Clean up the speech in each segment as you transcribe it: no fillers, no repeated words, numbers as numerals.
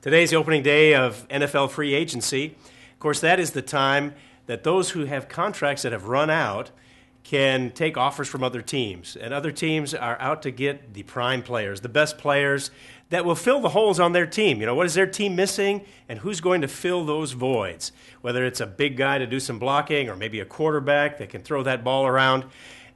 Today's the opening day of NFL free agency. Of course, that is the time that those who have contracts that have run out can take offers from other teams. And other teams are out to get the prime players, the best players that will fill the holes on their team. You know, what is their team missing and who's going to fill those voids? Whether it's a big guy to do some blocking or maybe a quarterback that can throw that ball around.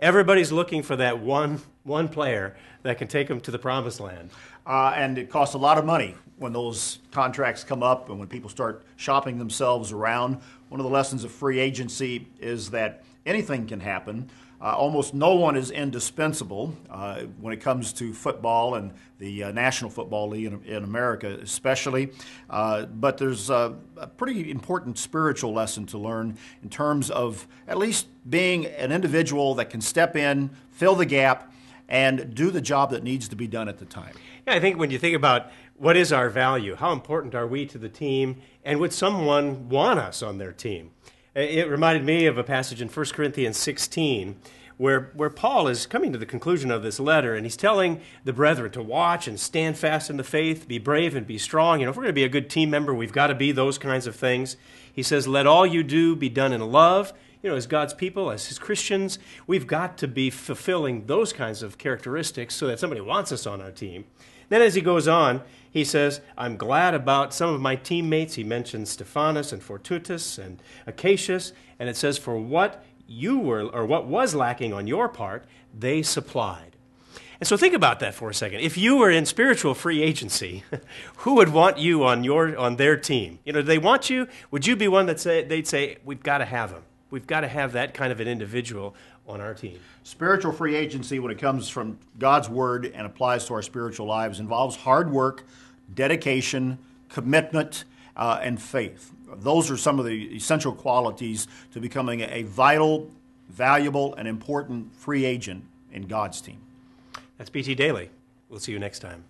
Everybody's looking for that one player that can take them to the promised land. And it costs a lot of money when those contracts come up and when people start shopping themselves around. One of the lessons of free agency is that anything can happen. Almost no one is indispensable when it comes to football and the National Football League in America especially. But there's a pretty important spiritual lesson to learn in terms of at least being an individual that can step in, fill the gap, and do the job that needs to be done at the time. Yeah, I think when you think about what is our value, how important are we to the team, and would someone want us on their team? It reminded me of a passage in 1 Corinthians 16 where Paul is coming to the conclusion of this letter, and he's telling the brethren to watch and stand fast in the faith, be brave and be strong. You know, if we're going to be a good team member, we've got to be those kinds of things. He says, let all you do be done in love. You know, as God's people, as His Christians, we've got to be fulfilling those kinds of characteristics so that somebody wants us on our team. Then as he goes on, he says, I'm glad about some of my teammates. He mentions Stephanus and Fortunatus and Acacius, and it says, for what you were, or what was lacking on your part, they supplied. And so think about that for a second. If you were in spiritual free agency, who would want you on their team? You know, do they want you? Would you be one that they'd say, we've got to have him. We've got to have that kind of an individual on our team. Spiritual free agency, when it comes from God's Word and applies to our spiritual lives, involves hard work, dedication, commitment, and faith. Those are some of the essential qualities to becoming a vital, valuable, and important free agent in God's team. That's BT Daily. We'll see you next time.